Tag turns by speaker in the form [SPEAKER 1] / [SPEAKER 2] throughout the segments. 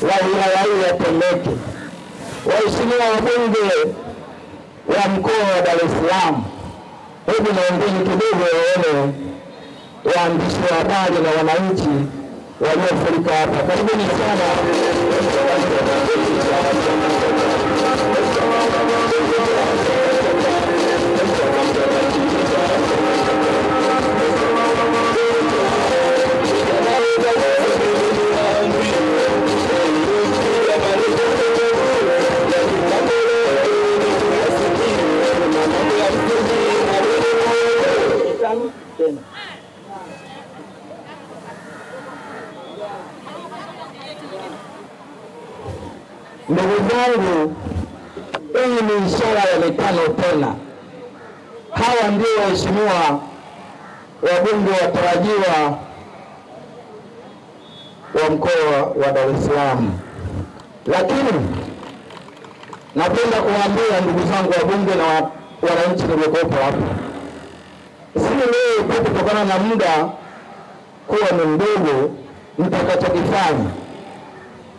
[SPEAKER 1] wa wilaya hii ya Temeke, waheshimiwa wabunge wa mkoa wa Dar es Salaam, hebu naombeni kidogo waone waandishi wa habari na wananchi waliofurika hapa. Karibuni sana. Ndugu zangu, hii ni ishara ya mitano tena. Hawa ndio waheshimiwa wabunge watarajiwa wa mkoa wa Dar es Salaam. Lakini napenda kuwaambia ndugu zangu wabunge na wananchi niliokuwepo hapa, si leo kutokana na muda kuwa ni mdogo, nitakachokifanya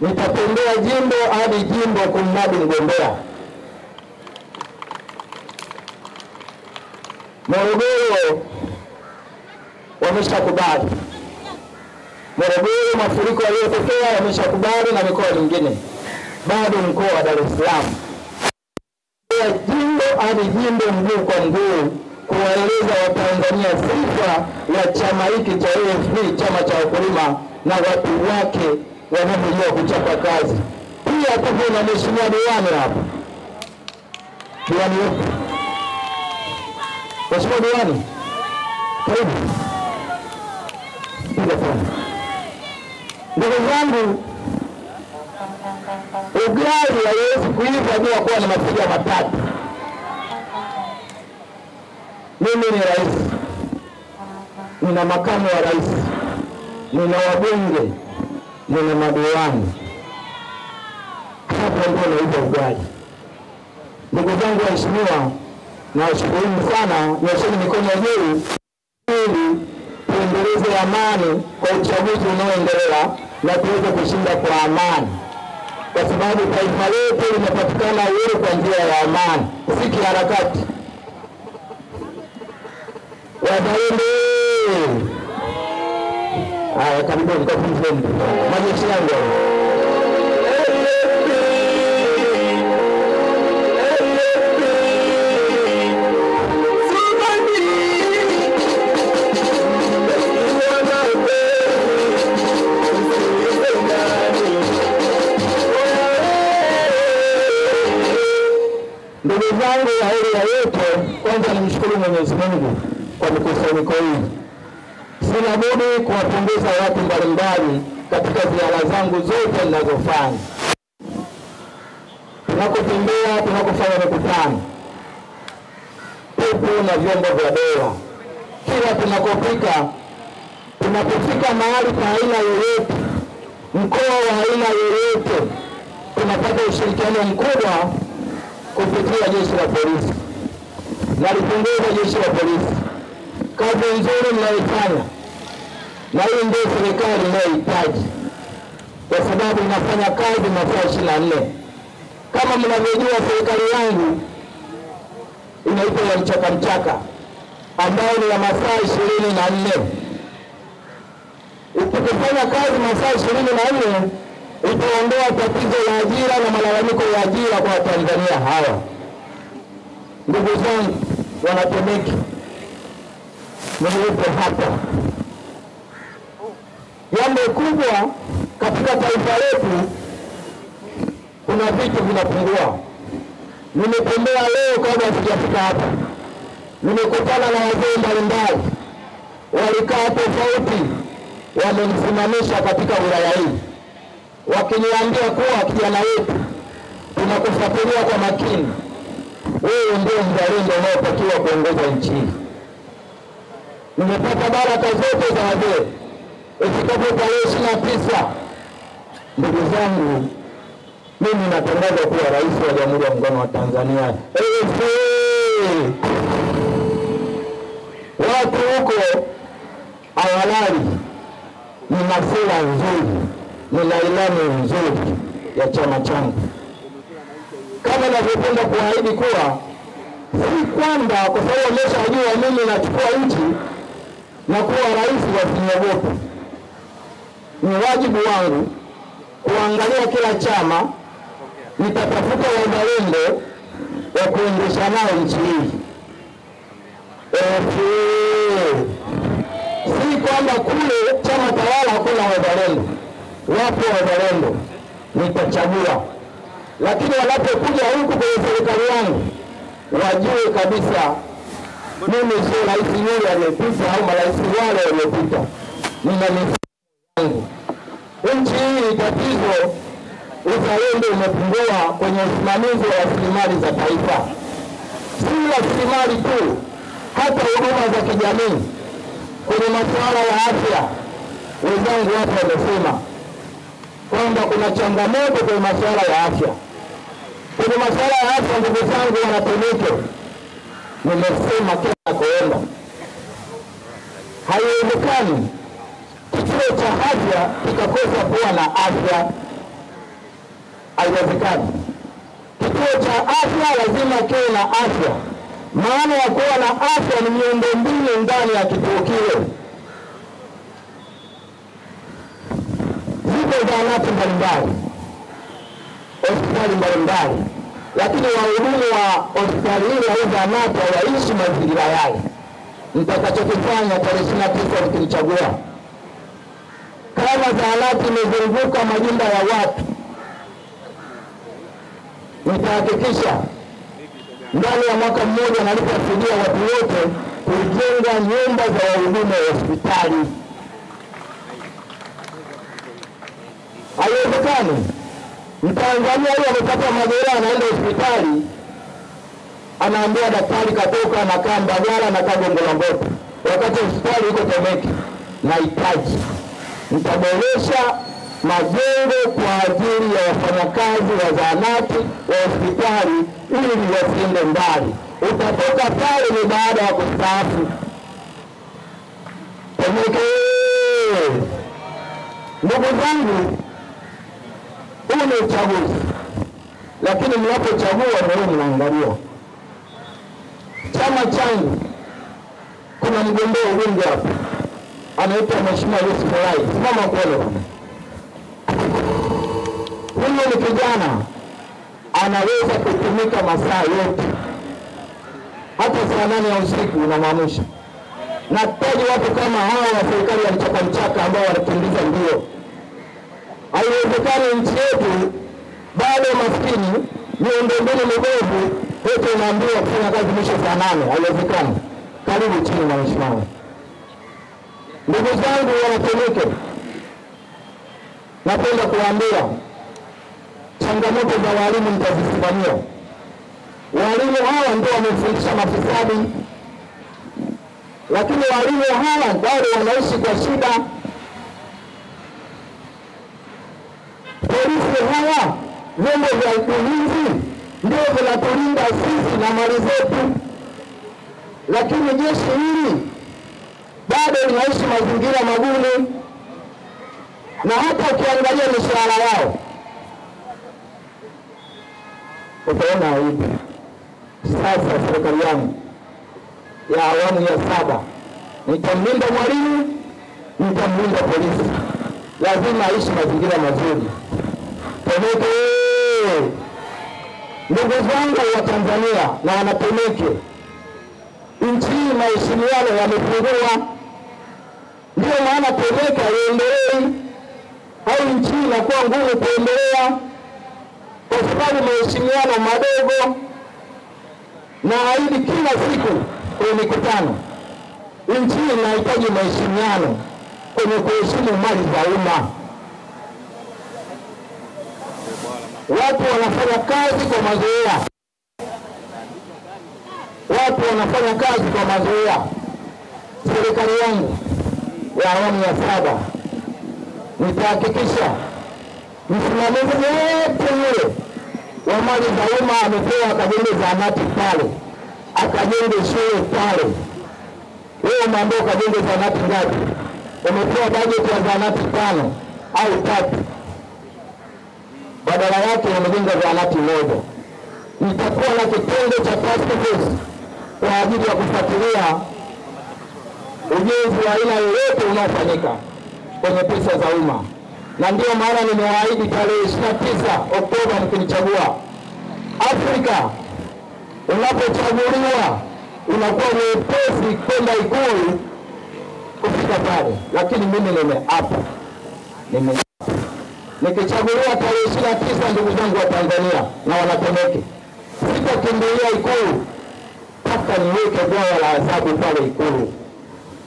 [SPEAKER 1] nitatembea jimbo hadi jimbo kumnadi mgombea. Morogoro wameshakubali. Morogoro mafuriko yaliyotokea wameshakubali na mikoa mingine. Bado mkoa wa Dar es Salaam, jimbo hadi jimbo, mguu kwa mguu, kuwaeleza Watanzania sifa ya chama hiki cha AFP, chama cha wakulima, na watu wake wanaojua kuchapa kazi. Pia tupo na mheshimiwa diwani hapa. Diwani wetu. Mheshimiwa diwani, karibu. Ndugu zangu, ugali haiwezi kuiva bila kuwa na mapiga matatu. Mimi ni rais, nina makamu wa rais, nina wabunge, nina madiwani. Hapo ndio naiva ugali. Ndugu zangu waheshimiwa, nawashukuru sana. Nyosheni mikono juu ili tuendeleze amani kwa uchaguzi unaoendelea na tuweze kushinda kwa amani, kwa sababu taifa letu linapatikana uhuru kwa njia ya amani, si kiharakati. Wazalendo, haya karibuni kwa kumzembe majeshi yangu. Ndugu zangu, heri ya yote, kwanza nimshukuru Mwenyezi Mungu kwa mikusanyiko hii. Sina budi kuwapongeza watu mbalimbali katika ziara zangu zote ninazofanya. Tunakotembea, tunakofanya mikutano, tupo na vyombo vya dola. Kila tunapofika mahali pa aina yoyote, mkoa wa aina yoyote, tunapata ushirikiano mkubwa kupitia jeshi la polisi. Nalipongeza jeshi la polisi, kazi nzuri mnayoifanya, na hii ndio serikali inayohitaji, kwa sababu inafanya kazi masaa 24. Kama mnavyojua, serikali yangu inaitwa ya mchaka ambayo ni ya masaa 24. Ukifanya kazi masaa 24 itaondoa tatizo la ajira na malalamiko ya ajira kwa Tanzania hawa. Ndugu zangu wanatemeki, mlipo hapa, jambo kubwa katika taifa letu, kuna vitu vinapungua. Nimetembea leo kabla sijafika hapa, nimekutana na wazee mbalimbali, walikaa tofauti, wamenisimamisha katika wilaya hii, wakiniambia kuwa kijana wetu, tunakufuatilia kwa makini, wewe ndio mzalendo unaotakiwa kuongoza nchi hii. Nimepata baraka zote za wazee. Ifikapo tarehe 29, ndugu zangu, mimi natangaza kuwa rais wa Jamhuri ya Muungano wa Tanzania. Watu huko awalali ni masela nzuri, nina ilani nzuri ya chama changu. Kama ninavyopenda kuahidi kuwa si kwamba kwa sababu wameshajua mimi nachukua nchi na kuwa rais wasiniogope. Ni wajibu wangu kuangalia kila chama, nitatafuta wazalendo wa kuendesha nao nchi hii. Si kwamba kule chama tawala hakuna wazalendo, wapo wazalendo, nitachagua. Lakini wanapokuja huku kwenye serikali yangu, wajue kabisa mimi sio rais yule aliyepita au marais wale waliopita. Nina mifumo yangu. Nchi hii tatizo uzalendo umepungua kwenye usimamizi wa rasilimali za taifa. Si rasilimali tu, hata huduma za kijamii. Kwenye masuala ya afya, wenzangu hapa wamesema kwamba kuna changamoto kwenye masuala ya afya. Kwenye masuala ya afya, ndugu zangu wanatemeke, nimesema kila kuenda. Haiwezekani kituo cha afya kikakosa kuwa na afya. Haiwezekani. Kituo cha afya lazima kiwe na afya. Maana ya kuwa na afya ni miundombinu ndani ya kituo kile. Zipo zahanati mbalimbali, hospitali mbalimbali, lakini wahudumu wa hospitali ile au zahanati hawaishi mazingira yale. Nitakachokifanya tarehe 29 nikinichagua, kama zahanati imezunguka majumba ya watu, nitahakikisha ndani ya mwaka mmoja nalipa fidia watu wote kujenga nyumba za wahudumu wa hospitali. Haiwezekani Mtanzania huyo amepata majeraha anaenda hospitali, anaambia daktari katoka na kaa Mbagala na kaa Gongo la Mboto, wakati hospitali iko Temeke. Nahitaji nitaboresha majengo kwa ajili ya wafanyakazi wa zahanati wa hospitali ili wasiende mbali. Utatoka pale ni baada ya kustaafu. Temeke. Ndugu zangu, huu ni uchaguzi, lakini mnapochagua ndio mnaangalia. Chama changu kuna mgombea ubunge hapa, anaitwa Mheshimiwa Yusuf Rai. Simama kwelo. Huyo ni kijana anaweza kutumika masaa yote, hata saa 8 ya usiku unamaanisha. Nahitaji watu kama hao wa serikali ya mchaka ambao wanakimbiza mbio. Haiwezekani nchi yetu bado maskini, miundombinu mibovu, wote unaambiwa kufanya kazi mwisho saa 8. Haiwezekani. Karibu chini na mheshimiwa. Ndugu zangu wanatemeke, napenda kuambia changamoto za walimu nitazisimamia. Walimu hawa ndio wamefundisha mafisadi, lakini walimu hawa bado wanaishi kwa shida. Polisi hawa, vyombo vya ulinzi ndio vinatulinda sisi na mali zetu, lakini jeshi hili bado linaishi mazingira magumu. Na hata ukiangalia mishahara yao utaona hivi. Sasa serikali yangu ya awamu ya 7 nitamlinda mwalimu, nitamlinda polisi, lazima aishi mazingira mazuri. Temeke. Ndugu zangu wa Tanzania na wanatemeke, nchi hii maheshimiano yamepungua. Ndio maana Temeke haiendelei, au nchi inakuwa ngumu kuendelea kwa sababu maheshimiano madogo. Na haidi kila siku kwenye mikutano, nchi inahitaji maheshimiano kwenye kuheshimu mali za umma. Watu wanafanya kazi kwa mazoea. Watu wanafanya kazi kwa mazoea. Serikali yangu ya awamu ya 7 nitahakikisha msimamizi wote yule wa mali za umma amepewa akajenge zahanati pale, akajenge shule pale. Wewe umeambiwa ukajenge zahanati ngapi? Umepewa bajeti ya zahanati 5 au 3. yake yamejenga zahanati moja. Nitakuwa na kitengo cha task force kwa ajili ya kufuatilia ujenzi wa aina yoyote unaofanyika kwenye pesa za umma. Na ndio maana nimewaahidi tarehe 29 Oktoba mkinichagua. Afrika, unapochaguliwa unakuwa mwepesi kwenda Ikulu kufika pale. Lakini mimi nimeapa. Nikichaguliwa tarehe 29, ndugu zangu wa Tanzania na Wanatemeke, sitakimbilia Ikulu mpaka niweke bwawa la adhabu pale Ikulu.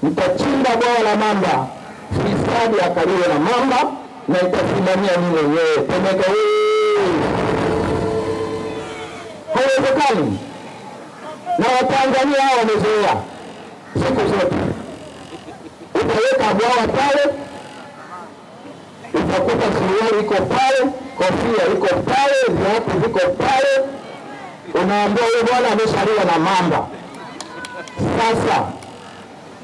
[SPEAKER 1] Nitachimba bwawa la mamba, fisadi akaliwe na mamba, na itasimamia mimi mwenyewe. Temeke haiwezekani. Na Watanzania hao wamezoea siku zote. Utaweka bwawa pale, utakuta suruali iko pale, kofia iko pale, viatu viko pale, unaambia huyu bwana ameshaliwa na mamba. Sasa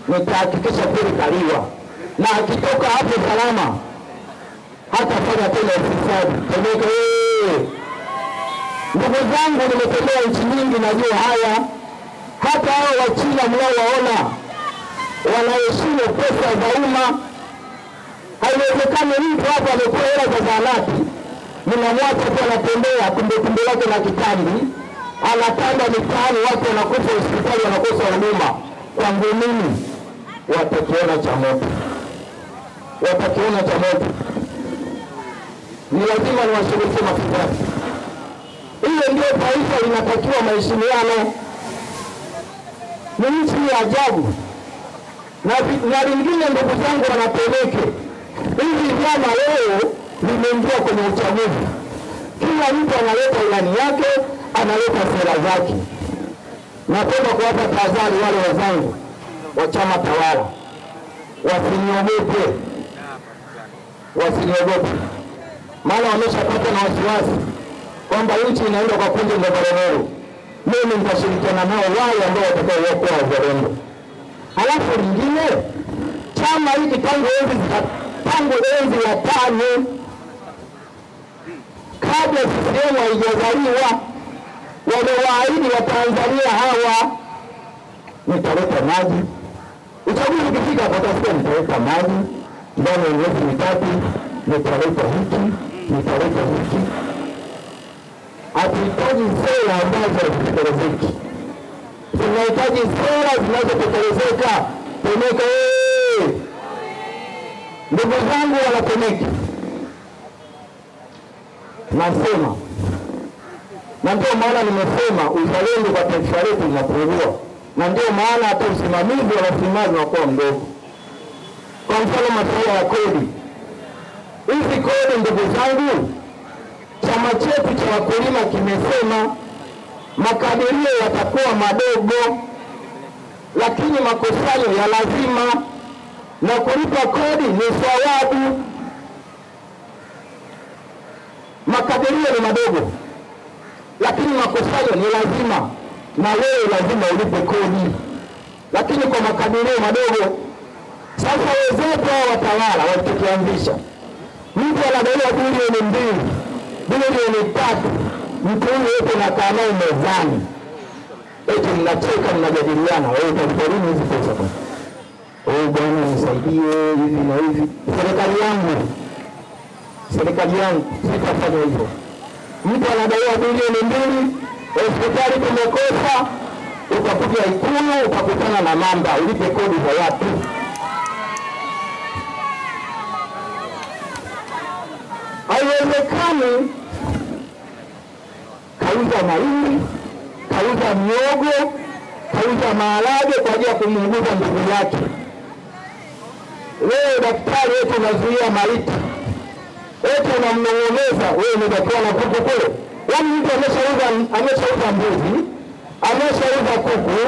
[SPEAKER 1] nitahakikisha kweli kaliwa, na akitoka hapo salama hatafanya tena ufisadi. Temeke ndugu zangu, nimetembea nchi nyingi, najua haya. Hata hao wa China mnaowaona wanaheshimu pesa za umma. Haiwezekani mtu hapa amekuwa hela za zahanati, mnamwacha tu anatembea kumbe lake na kitambi, anatanda mitaani, watu wanakufa hospitali, wanakosa huduma. Kwangu mimi watakiona cha moto. Watakiona cha moto. Ni lazima niwashughulikie mafisadi. Ile ndio taifa linatakiwa maheshimiano. Ni nchi ya ajabu. Na lingine ndugu zangu Wanatemeke, hivi vyama leo vimeingia kwenye uchaguzi. Kila mtu analeta ilani yake, analeta sera zake. Napenda kuwapa tahadhari wale wenzangu wa chama tawala. Wasiniogope. Maana wameshapata na wasiwasi kwamba nchi inaenda kwa kundi la Morogoro. Mimi nitashirikiana nao wale ambao watakaokuwa wazalendo. Halafu lingine, chama hiki tangu enzi ya tano, kabla CCM haijazaliwa, wamewaahidi Watanzania hawa, nitaleta maji. Uchaguzi ukifika watasikia nitaleta maji, ndani ya miezi mitatu nitaleta hiki, nitaleta hiki. Hatuhitaji sera ambazo hazitekelezeki. Tunahitaji sera zinazotekelezeka. Temeke ndugu zangu Wanatemeke, nasema, na ndio maana nimesema uzalendo kwa taifa letu linapungua, na ndio maana hata usimamizi wa rasilimali unakuwa mdogo. Kwa mfano masuala ya kodi. Hizi kodi ndugu zangu, chama chetu cha wakulima kimesema makadirio yatakuwa madogo, lakini makusanyo ya lazima, na kulipa kodi ni thawabu. Makadirio ni madogo, lakini makusanyo ni lazima, na wewe lazima ulipe kodi, lakini kwa makadirio madogo. Sasa wenzetu hao watawala walichokianzisha, mtu anadaiwa bilioni 2, bilioni 3, mtu huyu yote nakaa naye mezani, eti mnacheka, mnajadiliana, wewe utapolini hizi pesa kwa wewe bwana nisaidie hivi na hivi. Serikali yangu sitafanya hivyo. Mtu anadaiwa bilioni 2, hospitali tumekosa, utakuja Ikulu utakutana na mamba, ulipe kodi za watu. Haiwezekani kauza mahindi, kauza miogo, kauza maharage kwa ajili ya kumuuguza ndugu yake. Wewe daktari wetu unazuia maiti, eti unamnong'oneza, wewe ni daktari na kuku kule. Yaani mtu ameshauza mbuzi, ameshauza kuku,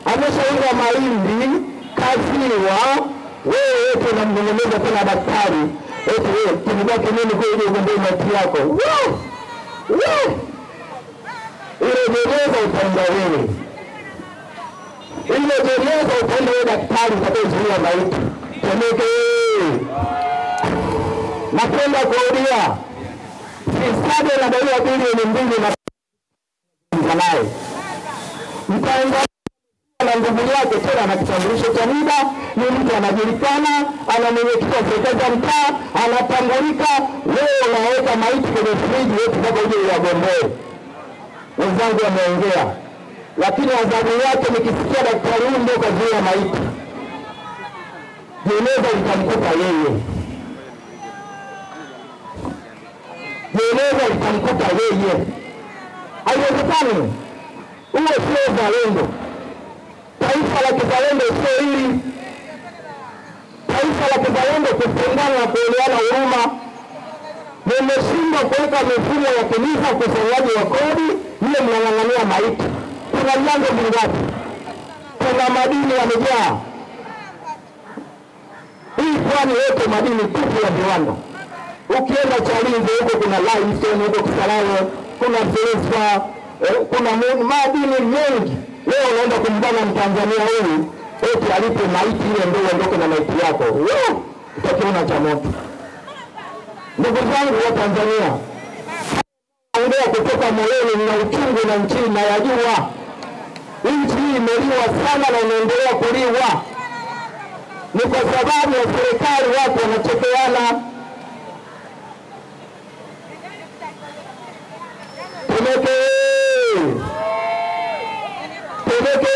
[SPEAKER 1] ameshauza mahindi, kaziwa, wewe eti unamnong'oneza tena daktari. Eti wewe kinibaki nini kwa ile ugombea maiti yako? Ile jeneza utaenda wewe. Ile jeneza utaenda wewe daktari utakayezuia maiti. Temeke. Napenda kurudia, SADO inadaiwa bilioni 2 na naye. Mtaangalia na nguvu yake tena na kitambulisho cha NIDA, ni mtu anajulikana, ana mwenyekiti wa serikali ya mtaa, anatambulika. Wewe unaweka maiti kwenye friji yote mpaka uje uyagombee. Wenzangu wameongea, lakini adhabu yake nikisikia daktari huyu ndio kazuia maiti, jeneza litamkuta yeye. Jeneza litamkuta yeye. Haiwezekani. Huo sio uzalendo. Taifa la kizalendo sio hili. Taifa la kizalendo kupendana na kuelewana huruma. Mmeshindwa kuweka mifumo ya kanisa ukusanyaji wa kodi, ile mnang'ang'ania maiti. Kuna mlango mingapi? Kuna madini yamejaa. Hii pwani yote madini tupu ya viwanda. Ukienda Chalinze huko kuna limestone, huko Kisarawe kuna silver, kuna madini mengi. Leo unaenda kumbana Mtanzania huyu eti alipe maiti ile ndio uondoke na maiti yako. Utakiona cha moto. Ndugu zangu wa Tanzania, naongea kutoka moyoni na uchungu na nchi na yajua. Nchi hii imeliwa sana na inaendelea kuliwa. Ni kwa sababu ya serikali watu wanachekeana. Temeke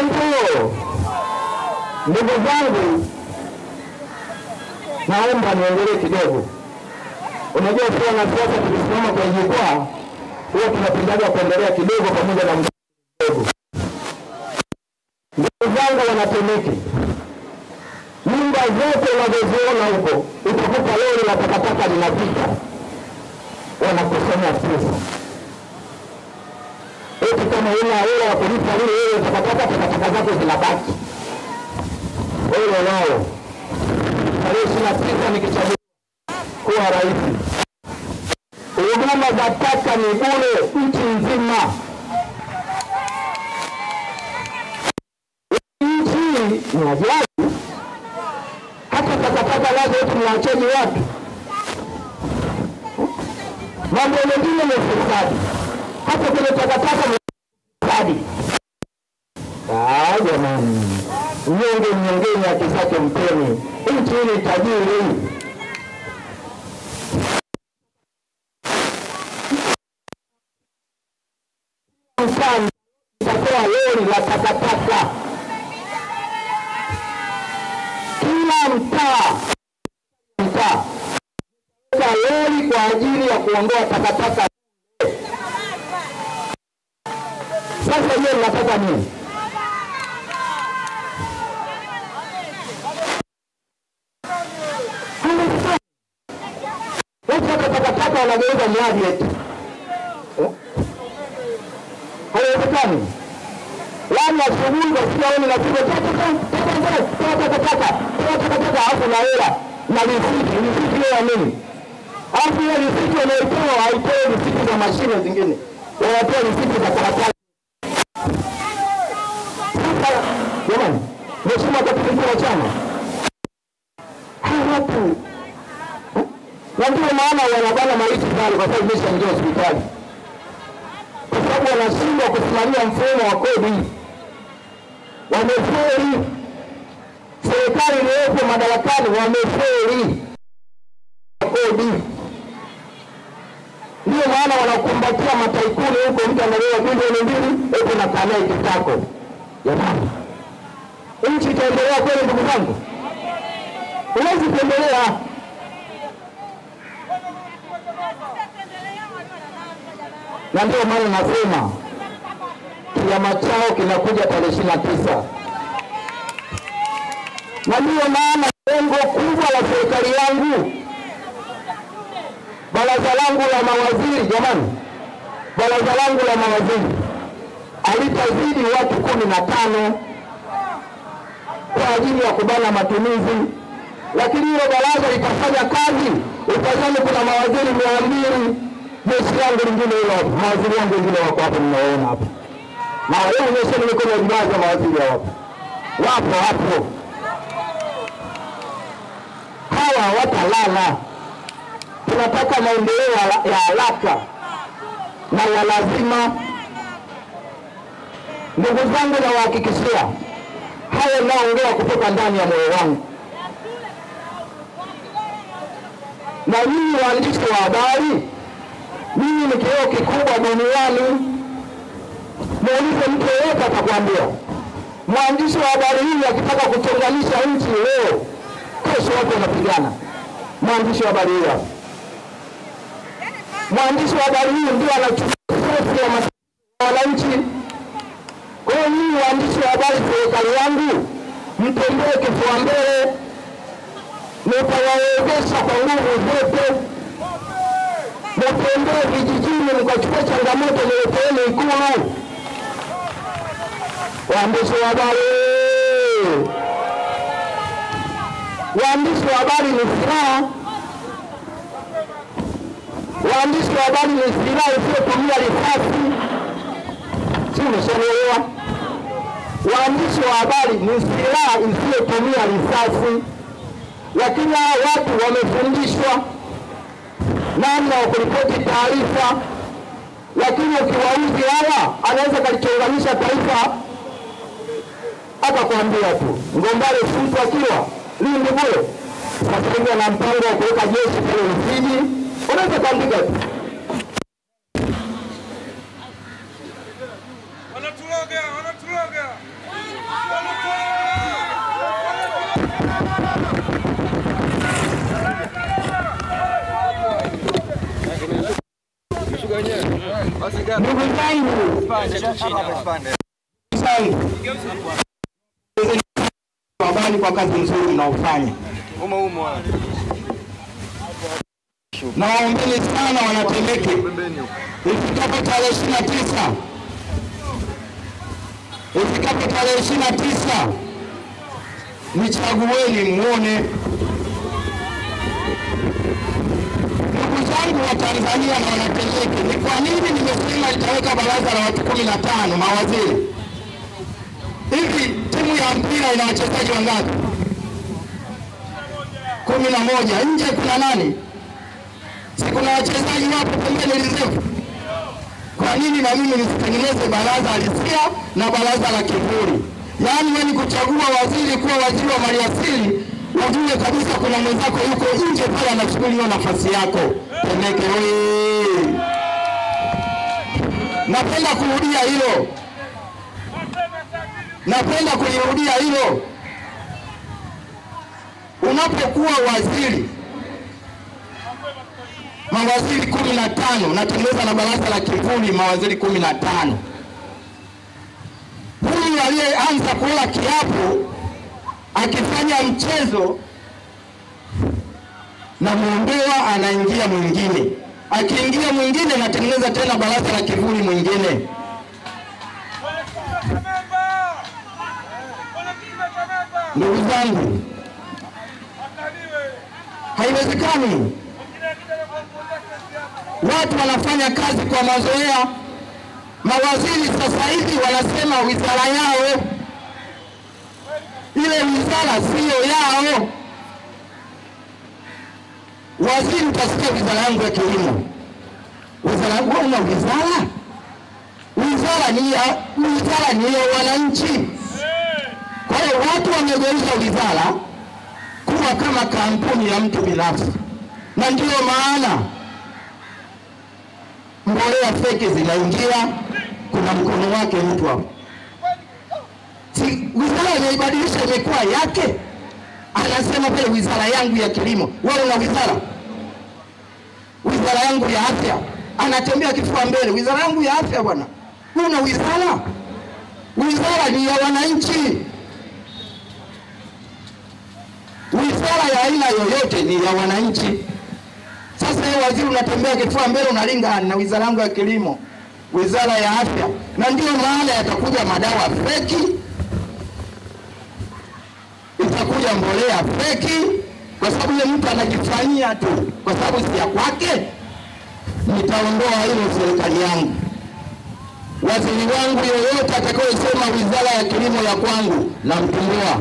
[SPEAKER 1] hivyo. Ndugu zangu, naomba niendelee kidogo. Unajua sisi wanasiasa tukisimama kwa jukwaa huwa tunapindaga kuendelea kidogo pamoja na mdogo. Ndugu zangu wanatemeke, nyumba zote unazoziona huko utakuta lori la takataka linapita, wanakusanya pesa. Eti kama una hela ya kulipa ile takataka zako zinabaki. Wewe nao tarehe 29 nikichagua kuwa rais, huduma za taka ni bure nchi nzima. Nchi ni ajabu. Hata takataka nazo eti mnaachaji watu. Mambo mengine ni ufisadi. Hata kwenye takataka ni ufisadi. Jamani, mnyongeni akisake mpeni. Nchi hii ni tajiri. Itakuwa lori la takataka. Kila mtaa lori kwa ajili ya kuondoa takataka. Sasa hiyo mnataka nini? Watu takataka wanageuza mradi eti. Haiwezekani. Lani asubuhi wasioni na kile takataka hapo na hela na risiti ya nini? Hapo ile risiti wanaitoa haitoe risiti za mashine zingine. Wanatoa risiti za karatasi. Jamani, mheshimiwa katibu mkuu wa chama. Hapo. Ndio maana wanabana maiti pale kwa sababu imeshaingia hospitali. Kwa sababu wanashindwa kusimamia mfumo wa kodi. Wamefeli. Serikali iliyopo madarakani wamefeli kodi. Ndio maana wanakumbatia mataikuni huko, mtu analewa bilioni 2 huko na kanai kitako. Jamani, nchi itaendelea kweli ndugu zangu? Huwezi kuendelea. Na ndio maana nasema kiama chao kinakuja tarehe 29. Na ndio maana lengo kubwa la serikali yangu, baraza langu la mawaziri, jamani, baraza langu la mawaziri alitazidi watu 15 kwa ajili ya kubana matumizi. Lakini hilo baraza litafanya kazi. Utazame kuna mawaziri 200. Jeshi langu lingine hilo, mawaziri wangu wengine wako hapo mnaona hapo. Na leo nimesema niko na jumla mawaziri hapo. Wapo hapo. Hawa watalala. Tunataka maendeleo ya haraka. na ya lazima. Ndugu zangu, nawahakikishia haya naongea kutoka ndani ya moyo wangu. Na nyinyi waandishi wa habari, nyinyi ni kioo kikubwa duniani. Muulize mtu yeyote atakwambia. Mwandishi wa habari hii akitaka kuchonganisha nchi leo, kesho watu wanapigana. Mwandishi wa habari hii, mwandishi wa habari hii ndio anachukua wananchi. Kwa hiyo nyinyi waandishi wa habari, serikali yangu, mtembee kifua mbele, nitawawezesha kwa nguvu zote. Mtembee vijijini, mkachukua changamoto nileteeni Ikulu. Waandishi wa habari, waandishi wa habari ni silaha. Waandishi wa habari ni silaha isiyotumia risasi. Si umeshaelewa? Waandishi wa habari ni silaha isiyotumia risasi. Lakini hao watu wamefundishwa namna ya kuripoti taarifa. Lakini ukiwauzi hawa, anaweza kalichonganisha taifa. Akakwambia tu Ngombale Futu akiwa Lindi bure, sasa hivi ana mpango wa kuweka jeshi pale Rufiji. Unaweza kuandika tu
[SPEAKER 2] wanatuloga.
[SPEAKER 1] ndugu zangu, habari kwa kazi nzuri mnaofanya. Naombeni sana Wanatemeke, ifikapo tarehe 29, nichagueni muone. Ndugu zangu wa Tanzania na Wanatemeke, ni kwa nini nimesema nitaweka baraza la watu 15 mawaziri? Hivi timu ya mpira ina wachezaji wangapi? 11. Nje kuna nani? Si kuna wachezaji wapo pembeni reserve? Kwa nini na mimi nisitengeneze baraza halisia na baraza la kivuli? Yaani wewe kuchagua waziri kuwa waziri wa maliasili, ujue kabisa kuna mwenzako yuko nje pale anachukua hiyo nafasi yako. Temeke wewe. Napenda kurudia hilo. Unapokuwa waziri, mawaziri 15, natengeneza na baraza la kivuli mawaziri 15. Huyu aliyeanza kula kiapo akifanya mchezo na muondoa, anaingia mwingine. Akiingia mwingine, natengeneza tena baraza la kivuli mwingine. Ndugu zangu, haiwezekani. Watu wanafanya kazi kwa mazoea. Mawaziri sasa hivi wanasema wizara yao, ile wizara sio yao. Waziri utasikia wizara yangu ya kilimo. Wizara yangu una wizara? Wizara ni ya wananchi. Kwa hiyo watu wamegeuza wizara kuwa kama kampuni ya mtu binafsi. Na ndio maana mbolea feki zinaingia, kuna mkono wake mtu hapo. Si wizara inaibadilisha imekuwa yake. Anasema pale wizara yangu ya kilimo. Wewe una wizara? Wizara yangu ya afya. Anatembea kifua mbele. Wizara yangu ya afya bwana. Wewe una wizara? Wizara ni ya wananchi. Wizara ya aina yoyote ni ya wananchi. Sasa wewe waziri unatembea kifua mbele unalinga na wizara yangu ya kilimo, wizara ya afya. Na ndio maana yatakuja madawa feki, itakuja mbolea feki, kwa sababu yule mtu anajifanyia tu kwa sababu si ya kwake. Nitaondoa hilo serikali yangu. Waziri wangu yoyote atakayesema wizara ya kilimo ya kwangu, na mtumbua.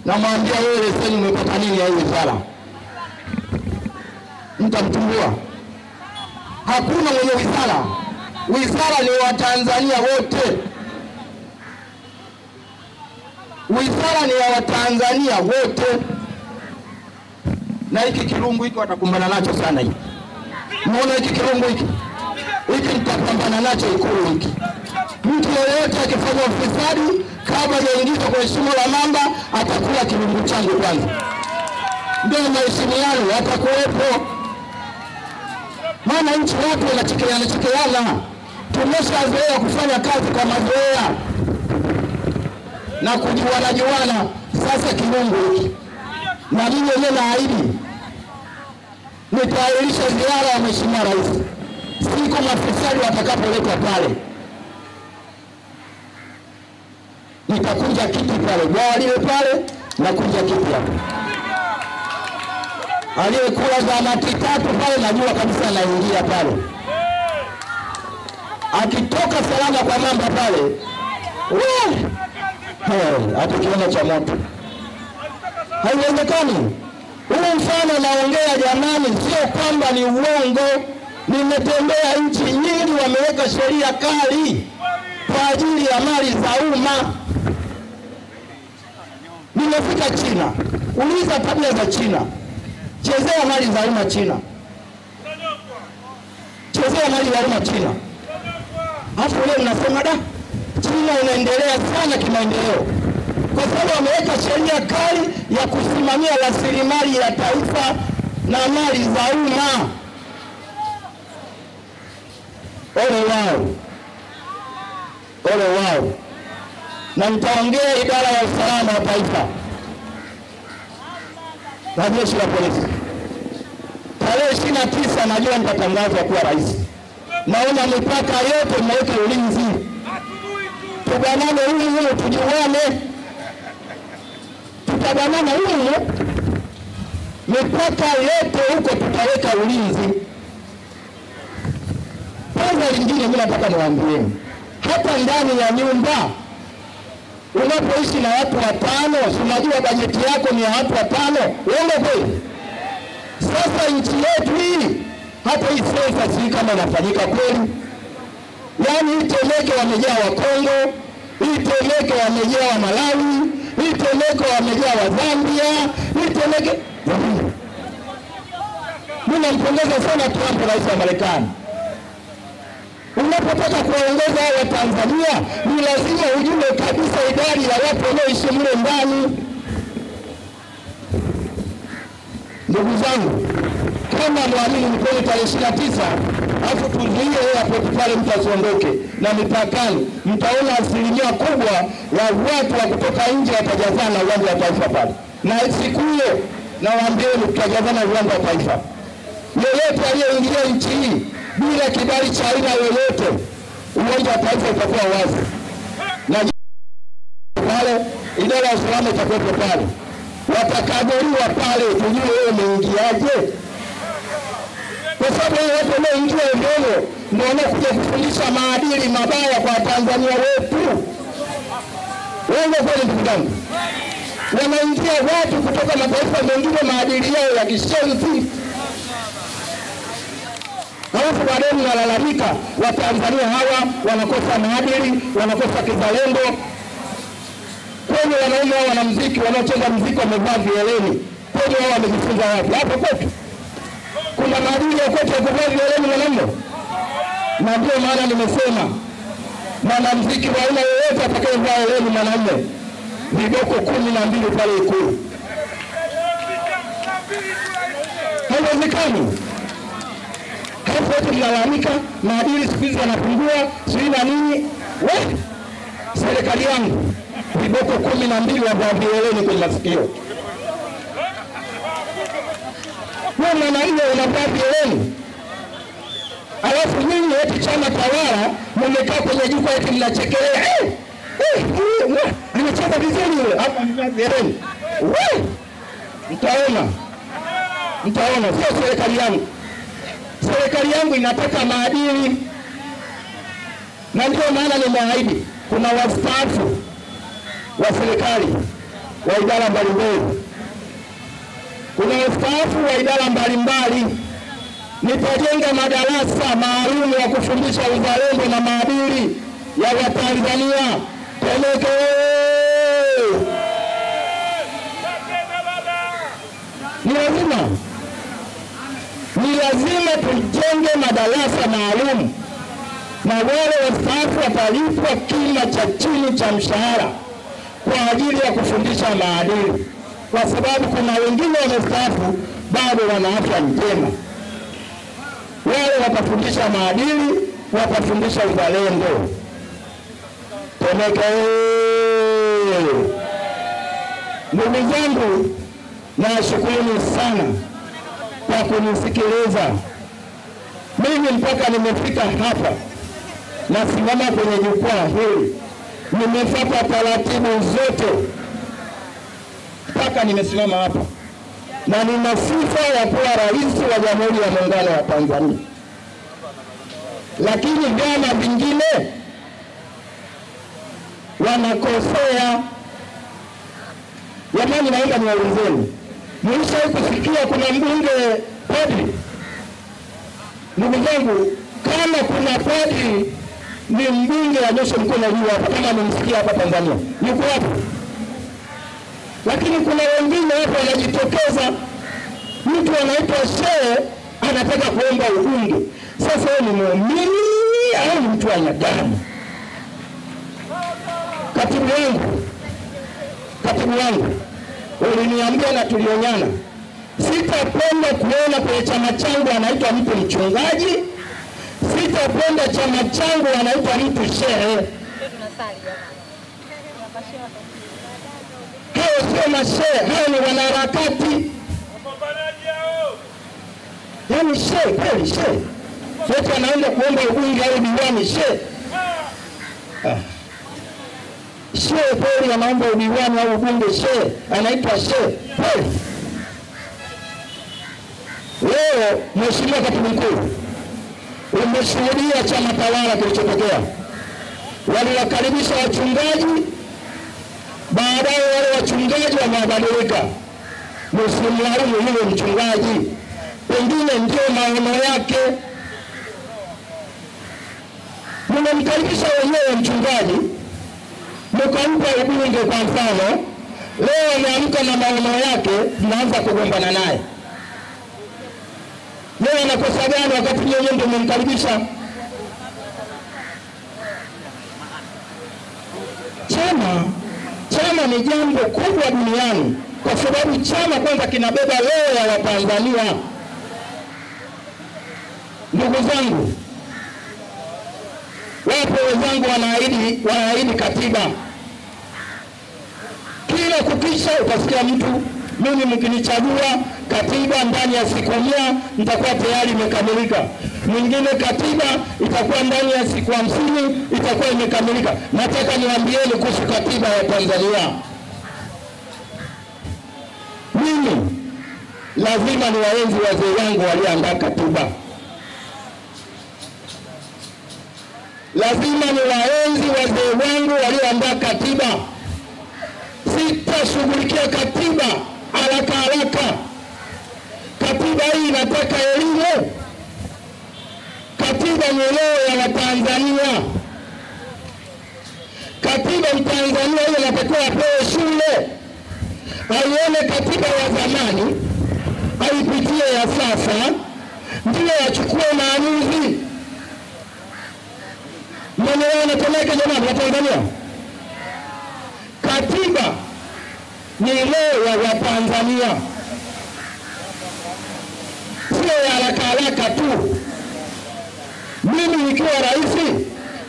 [SPEAKER 1] Na mwambia wewe leseni umepata nini ya wizara? Mtamtumbua. Hakuna mwenye wizara. Wizara ni wa Tanzania wote. Wizara ni ya Watanzania wote. Na hiki kirungu hiki watakumbana nacho sana hiki. Muona hiki kirungu hiki? Hiki nitapambana nacho Ikulu hiki. Mtu yeyote akifanya ufisadi kabla hajaingizwa kwenye shimo la mamba atakula kirungu changu kwanza. Ndio maheshimiano yatakuwepo. Maana nchi watu wanachekeana. Tumeshazoea kufanya kazi kwa mazoea na kujuana. Sasa kirungu hiki. Na mimi mwenyewe naahidi nitaahirisha ziara ya Mheshimiwa Rais siku mafisadi watakapoletwa pale. Nitakunja kiti pale, bwawa lile pale, na kunja kiti hapo. Aliyekula zahanati 3 pale najua kabisa anaingia pale. Akitoka salama kwa mamba pale, hata kiona cha moto. Haiwezekani. Huu mfano naongea jamani, sio kwamba ni uongo. Nimetembea nchi nyingi wameweka sheria kali kwa ajili ya mali za umma. Nimefika China. Uliza tabia za China. Chezea mali za umma China. Chezea mali za umma China. Hapo leo mnasema China inaendelea sana kimaendeleo. Kwa sababu wameweka sheria kali ya kusimamia rasilimali ya taifa na mali za umma. Ole wao. Na nitaongea idara ya usalama wa taifa na jeshi la polisi. Tarehe 29 najua nitatangazwa kuwa rais. Naona mipaka yote mweke ulinzi. Tuganane humu tujuane. Tutaganana humu. Mipaka yote huko tutaweka ulinzi. Kwanza lingine mimi nataka niwaambieni. Hata ndani ya nyumba unapoishi na watu 5, unajua bajeti yako ni ya watu 5. Uongo kweli? Sasa nchi yetu hii hata hii sensa si kama inafanyika kweli. Yaani hii Temeke wamejaa wa Kongo, hii Temeke wamejaa wa Malawi, hii Temeke wamejaa wa Zambia, hii Temeke. Mimi nampongeza sana Trump, rais wa Marekani. Unapotaka kuongoza wa Tanzania ni lazima ujue kabisa idadi ya watu wanaoishi mle ndani. Ndugu zangu, kama muamini mkono tarehe 29, afu tuzuie airport pale mtu asiondoke, na mipakani mtaona asilimia kubwa ya watu wa kutoka nje watajazana uwanja wa taifa pale. Na siku hiyo nawaambieni tutajazana uwanja wa taifa. Yeyote aliyeingia nchi hii bila kibali cha aina yoyote, uwanja wa taifa utakuwa wazi. Na pale idara ya usalama itakuwa pale. Watakaguliwa pale tujue wewe umeingiaje. Kwa sababu watu wanaoingia ndio ndio wanakuja kufundisha maadili mabaya kwa Tanzania wetu. Wewe kweli ndugu zangu. Wanaingia watu kutoka mataifa mengine maadili yao ya kishenzi. Halafu baadaye mnalalamika Watanzania hawa wanakosa maadili, wanakosa kizalendo. Kwani wanaume hao wanamuziki wanaocheza muziki wamevaa vieleni. Kwani wao wamejifunza wapi? Hapo kwetu kuna maadili ya kwetu ya kuvaa vieleni mwanamume. Na ndio maana nimesema mwanamuziki wa aina yoyote atakayevaa vieleni mwanamume, viboko 12 pale Ikulu. Haiwezekani. Hapo mnalalamika maadili siku hizi yanapungua, sio na nini? Serikali yangu viboko 12 wa vieleni kwenye masikio. Wewe mwanaume unavaa vieleni. Alafu nyinyi eti chama tawala mmekaa kwenye jukwaa eti mnachekelea. Anacheza vizuri yule hapa amevaa vieleni. Mtaona sio serikali yangu. Serikali yangu inataka maadili. Na ndio maana nimeahidi kuna wastaafu wa serikali wa idara mbalimbali. Kuna wastaafu wa idara mbalimbali Nitajenga madarasa maalum ya kufundisha uzalendo na maadili ya Watanzania. Temeke! Ni lazima tujenge madarasa maalum, na wale wastaafu watalipwa kima cha chini cha mshahara kwa ajili ya kufundisha maadili, kwa sababu kuna wengine wastaafu bado wana afya njema. Wale watafundisha maadili, watafundisha uzalendo. Temeke! Ndugu zangu, nawashukuruni sana kwa kunisikiliza. Mimi mpaka nimefika hapa na simama kwenye jukwaa hili, nimefuata taratibu zote mpaka nimesimama hapa, na nina sifa ya kuwa rais wa Jamhuri ya Muungano wa Tanzania. Lakini vyama vingine wanakosea. Jamani, naomba niwaulizeni, mlishawahi kusikia kuna mbunge padri? Ndugu zangu, kama kuna padri ni mbunge, anyoshe mkono juu hapa kama mmsikia hapa Tanzania. Yuko hapo? Lakini kuna wengine hapo wanajitokeza, mtu anaitwa shehe anataka kuomba ubunge. Sasa wewe ni muumini au ni mtu wa nyagani? Katibu wangu uliniambia na tulionyana, sitapenda kuona kwenye chama changu anaitwa mtu mchungaji, sitapenda chama changu anaitwa mtu shehe. Hao sio mashehe, hao ni wanaharakati. Yaani shehe kweli, shehe wote anaenda kuomba ubunge au diwani, shehe shehe kweli anaomba udiwani au ubunge, shehe anaitwa shehe kweli? Leo Mheshimiwa Katibu Mkuu, umeshuhudia chama tawala kilichotokea. Waliwakaribisha wachungaji, baadaye wale wachungaji wamebadilika. Msimlaumu yule mchungaji, pengine ndio maono yake. Mmemkaribisha wenyewe mchungaji, mkampa ubunge kwa mfano, leo ameamka na maono yake, mnaanza kugombana naye. Leo anakosa gani wakati yeye ndio mmemkaribisha? Chama ni jambo kubwa duniani, kwa sababu chama kwanza kinabeba roho ya Watanzania. Ndugu zangu, wapo wenzangu wanaahidi katiba. Kila kukisha utasikia mtu, mimi mkinichagua katiba ndani ya siku 100 nitakuwa tayari imekamilika. Mwingine katiba itakuwa ndani ya siku 50 itakuwa imekamilika. Nataka niwaambieni kuhusu katiba ya Tanzania. Mimi lazima niwaenzi wazee wangu walioandaa katiba. Lazima niwaenzi wazee wangu walioandaa katiba. Sitashughulikia katiba haraka. Katiba hii inataka elimu. Katiba ni roho ya Watanzania. Katiba Mtanzania hiyo inatakiwa apewe shule, aione katiba ya zamani, aipitie ya sasa, ndio achukue maamuzi. Mnaelewana Temeke jamani wa Tanzania? Katiba ni roho ya Watanzania, sio ya haraka tu. Mimi nikiwa rais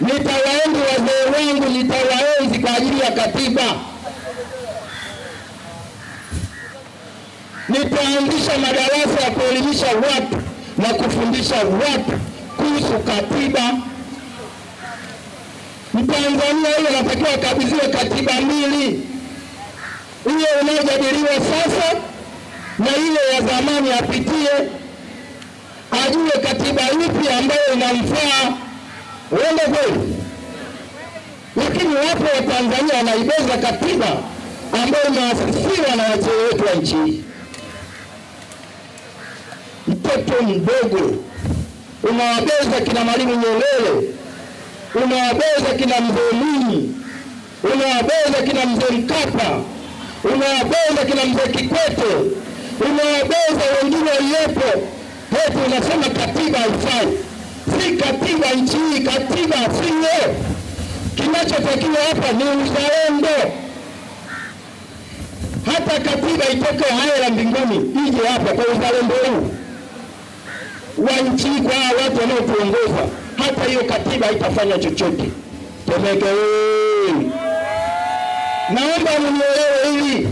[SPEAKER 1] nitawaenzi wazee wangu, nitawaenzi kwa ajili ya katiba. Nitaanzisha madarasa ya kuelimisha watu na kufundisha watu kuhusu katiba. Mtanzania hiyo anatakiwa kabidhiwe katiba 2. Ile inayojadiliwa sasa na ile ya zamani apitie, ajue katiba ipi ambayo inamfaa. Uende kweli? Lakini wapo wa Tanzania wanaibeza katiba ambayo imeasisiwa na wazee wetu wa nchi hii. mtoto mdogo. Unawabeza kina Mwalimu Nyerere, unawabeza kina Mzee Mwinyi, unawabeza kina Mzee Mkapa, unawabeza kina Mzee Kikwete, unawabeza wengine waliopo. Hebu unasema katiba haifai. Si katiba nchi hii, katiba sio. Kinachotakiwa hapa ni uzalendo. Hata katiba itoke haya mbinguni ije hapa kwa uzalendo huu wa nchi kwa watu wanaotuongoza. Hata hiyo katiba haitafanya chochote. Temeke wewe. Naomba mnielewe hili.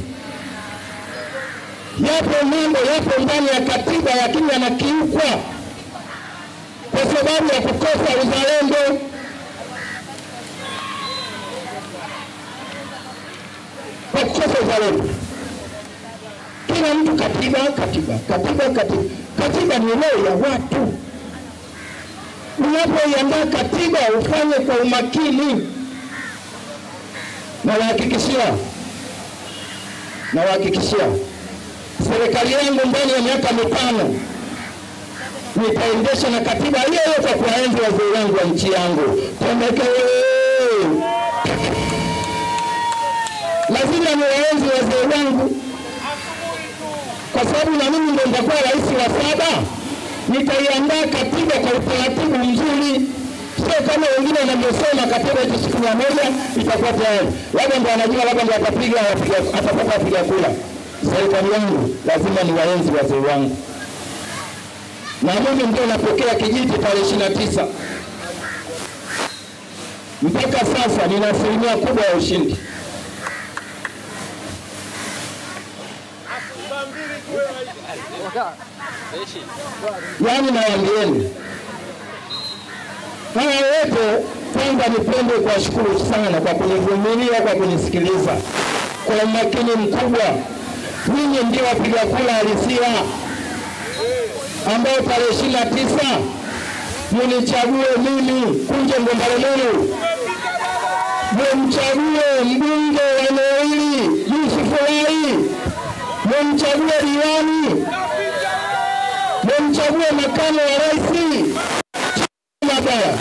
[SPEAKER 1] Yapo mambo yapo ndani ya katiba lakini yanakiukwa kwa sababu ya kukosa uzalendo. Kwa kukosa uzalendo. Kila mtu katiba ni roho ya watu. Unapoiandaa katiba ufanye kwa umakini. Na wahakikishia serikali yangu ndani ya miaka 5 nitaendesha na katiba hiyo kwa kuenzi wazee wangu wa nchi yangu. Temeke lazima niwaenzi wazee wangu, kwa sababu na mimi ndio nitakuwa rais wa 7. Nitaiandaa katiba kwa utaratibu mzuri, sio kama wengine wanavyosema katiba hiyo siku 100 itakuwa tayari. Labda ndio anajua, labda ndio atapata wapiga kura. Serikali yangu lazima niwaenzi wazee wangu. Na mimi ndio napokea kijiti tarehe 29. Mpaka sasa nina asilimia kubwa ya ushindi. Yaani nawaambieni hawa wote, kwanza nipende kuwashukuru sana kwa kunivumilia, kwa kunisikiliza kwa umakini mkubwa. Ninyi ndio wapiga kura halisia ambao tarehe 29 mnichague mimi Kunje Ngombalomolo. Mumchague mbunge wa eneo hili Yusuf Wai. Mumchague diwani. Mumchague makamu wa rais. Mabaya.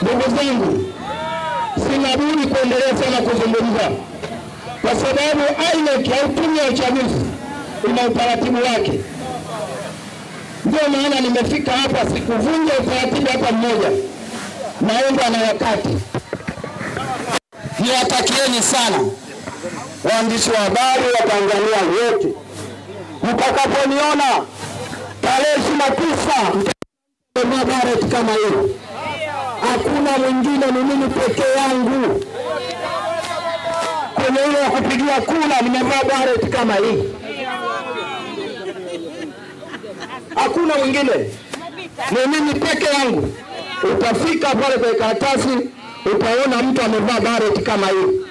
[SPEAKER 1] Ndugu zangu, sina budi kuendelea sana kuzungumza kwa sababu INEC au tume ya uchaguzi ina utaratibu wake. Ndio maana nimefika hapa, sikuvunja utaratibu hata mmoja. Naomba na wakati niwatakieni sana waandishi wa habari wa Tanzania wote, mtakaponiona tarehe 29 Barrett kama hiyo, hakuna mwingine, ni mimi peke yangu. Kwenye ile kupigia kura nimevaa Barrett kama hii, hakuna mwingine, ni mimi peke yangu. Utafika pale kwa karatasi utaona mtu amevaa Barrett kama hii.